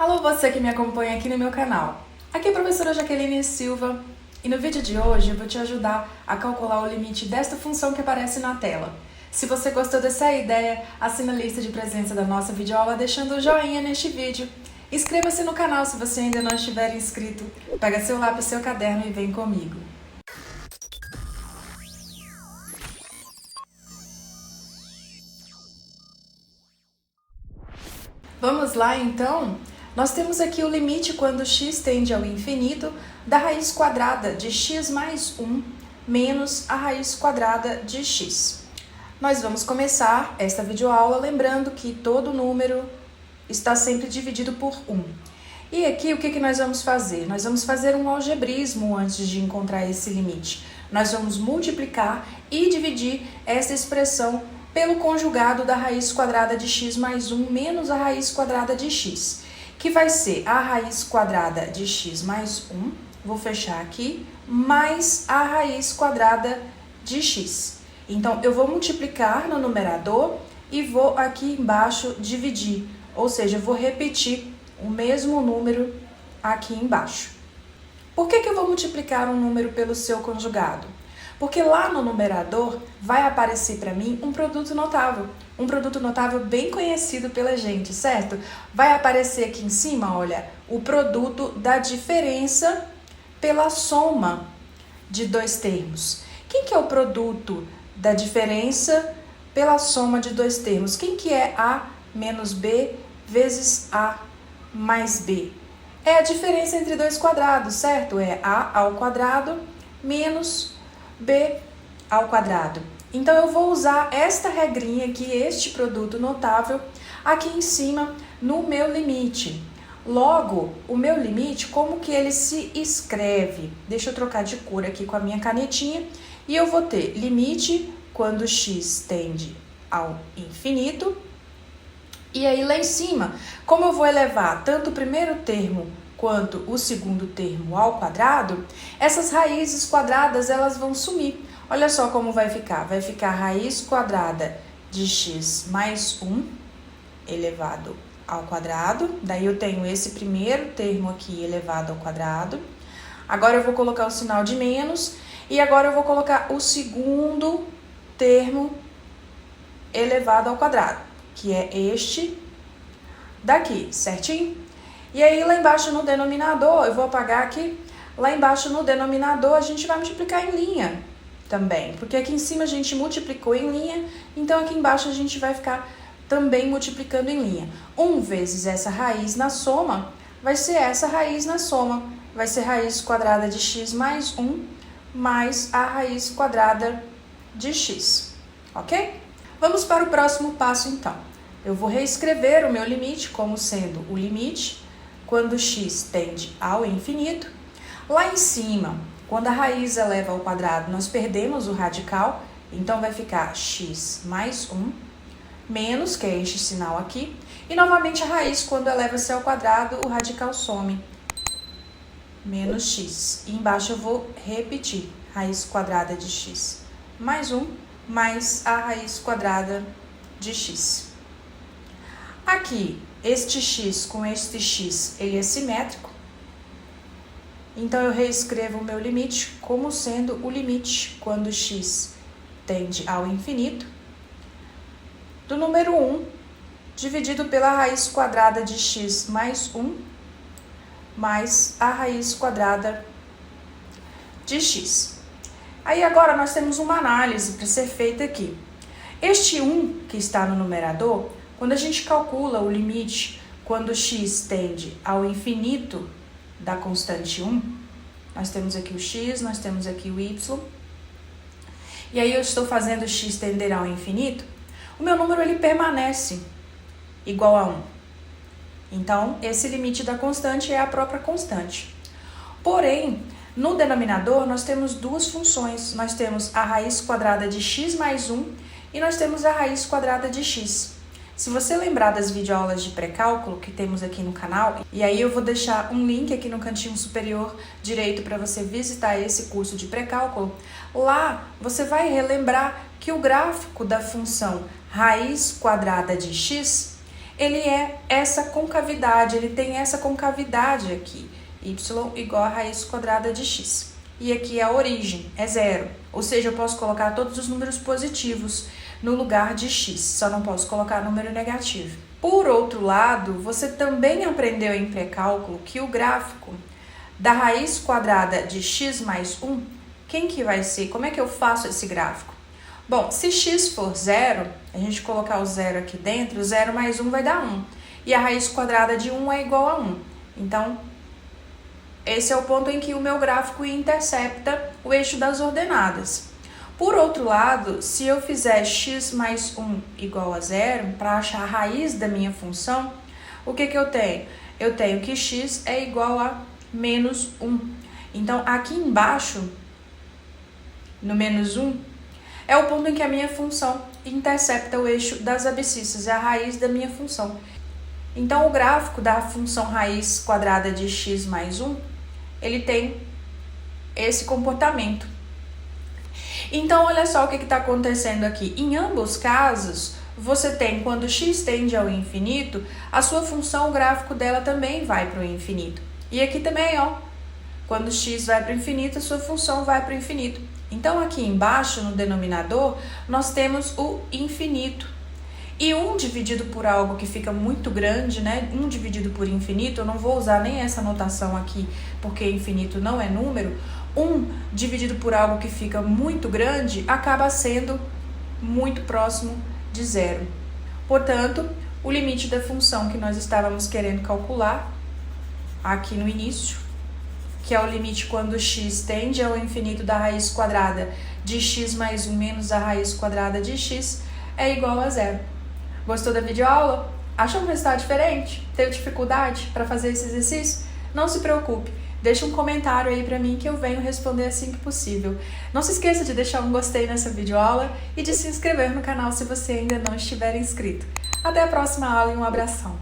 Alô, você que me acompanha aqui no meu canal. Aqui é a professora Jaqueline Silva e no vídeo de hoje eu vou te ajudar a calcular o limite desta função que aparece na tela. Se você gostou dessa ideia, assina a lista de presença da nossa videoaula deixando o joinha neste vídeo. Inscreva-se no canal se você ainda não estiver inscrito. Pega seu lápis e seu caderno e vem comigo. Vamos lá então? Nós temos aqui o limite quando x tende ao infinito da raiz quadrada de x mais 1 menos a raiz quadrada de x. Nós vamos começar esta videoaula lembrando que todo número está sempre dividido por 1. E aqui o que nós vamos fazer? Nós vamos fazer um algebrismo antes de encontrar esse limite. Nós vamos multiplicar e dividir essa expressão pelo conjugado da raiz quadrada de x mais 1 menos a raiz quadrada de x, que vai ser a raiz quadrada de x mais 1, vou fechar aqui, mais a raiz quadrada de x. Então, eu vou multiplicar no numerador e vou aqui embaixo dividir, ou seja, eu vou repetir o mesmo número aqui embaixo. Por que eu vou multiplicar um número pelo seu conjugado? Porque lá no numerador vai aparecer para mim um produto notável bem conhecido pela gente, certo? Vai aparecer aqui em cima, olha, o produto da diferença pela soma de dois termos. Quem que é o produto da diferença pela soma de dois termos? Quem que é A menos B vezes A mais B? É a diferença entre dois quadrados, certo? É A ao quadrado menos B ao quadrado. Então, eu vou usar esta regrinha aqui, este produto notável, aqui em cima no meu limite. Logo, o meu limite, como que ele se escreve? Deixa eu trocar de cor aqui com a minha canetinha. E eu vou ter limite quando x tende ao infinito. E aí, lá em cima, como eu vou elevar tanto o primeiro termo quanto o segundo termo ao quadrado, essas raízes quadradas elas vão sumir. Olha só como vai ficar. Vai ficar raiz quadrada de x mais 1 elevado ao quadrado. Daí eu tenho esse primeiro termo aqui elevado ao quadrado. Agora eu vou colocar o sinal de menos. E agora eu vou colocar o segundo termo elevado ao quadrado, que é este daqui, certinho? E aí, lá embaixo no denominador, eu vou apagar aqui, lá embaixo no denominador a gente vai multiplicar em linha também, porque aqui em cima a gente multiplicou em linha, então aqui embaixo a gente vai ficar também multiplicando em linha. 1 vezes essa raiz na soma, vai ser essa raiz na soma, vai ser raiz quadrada de x mais 1, mais a raiz quadrada de x, ok? Vamos para o próximo passo então. Eu vou reescrever o meu limite como sendo o limite quando x tende ao infinito. Lá em cima, quando a raiz eleva ao quadrado, nós perdemos o radical, então vai ficar x mais 1, menos, que é este sinal aqui, e novamente a raiz, quando eleva-se ao quadrado, o radical some, menos x. E embaixo eu vou repetir, raiz quadrada de x mais 1, mais a raiz quadrada de x. Aqui, este x com este x, ele é simétrico. Então, eu reescrevo o meu limite como sendo o limite quando x tende ao infinito do número 1 dividido pela raiz quadrada de x mais 1 mais a raiz quadrada de x. Aí, agora, nós temos uma análise para ser feita aqui. Este 1 que está no numerador, quando a gente calcula o limite quando x tende ao infinito da constante 1, nós temos aqui o x, nós temos aqui o y, e aí eu estou fazendo x tender ao infinito, o meu número ele permanece igual a 1. Então, esse limite da constante é a própria constante. Porém, no denominador nós temos duas funções, nós temos a raiz quadrada de x mais 1 e nós temos a raiz quadrada de x. Se você lembrar das videoaulas de pré-cálculo que temos aqui no canal, e aí eu vou deixar um link aqui no cantinho superior direito para você visitar esse curso de pré-cálculo, lá você vai relembrar que o gráfico da função raiz quadrada de x, ele é essa concavidade, ele tem essa concavidade aqui, y igual a raiz quadrada de x. E aqui a origem é 0, ou seja, eu posso colocar todos os números positivos no lugar de x, só não posso colocar número negativo. Por outro lado, você também aprendeu em pré-cálculo que o gráfico da raiz quadrada de x mais 1, quem que vai ser? Como é que eu faço esse gráfico? Bom, se x for 0, a gente colocar o 0 aqui dentro, 0 mais 1 vai dar 1. E a raiz quadrada de 1 é igual a 1. Então, esse é o ponto em que o meu gráfico intercepta o eixo das ordenadas. Por outro lado, se eu fizer x mais 1 igual a 0, para achar a raiz da minha função, o que eu tenho? Eu tenho que x é igual a menos 1. Então, aqui embaixo, no menos 1, é o ponto em que a minha função intercepta o eixo das abscissas, é a raiz da minha função. Então, o gráfico da função raiz quadrada de x mais 1, ele tem esse comportamento. Então, olha só o que está acontecendo aqui. Em ambos casos, você tem, quando x tende ao infinito, a sua função, o gráfico dela também vai para o infinito. E aqui também, ó, quando x vai para o infinito, a sua função vai para o infinito. Então, aqui embaixo, no denominador, nós temos o infinito. E 1 dividido por algo que fica muito grande, né? 1 dividido por infinito, eu não vou usar nem essa notação aqui, porque infinito não é número. 1 dividido por algo que fica muito grande, acaba sendo muito próximo de 0. Portanto, o limite da função que nós estávamos querendo calcular, aqui no início, que é o limite quando x tende ao infinito da raiz quadrada de x mais 1 menos a raiz quadrada de x, é igual a 0. Gostou da videoaula? Achou um resultado diferente? Teve dificuldade para fazer esse exercício? Não se preocupe, deixa um comentário aí para mim que eu venho responder assim que possível. Não se esqueça de deixar um gostei nessa videoaula e de se inscrever no canal se você ainda não estiver inscrito. Até a próxima aula e um abração!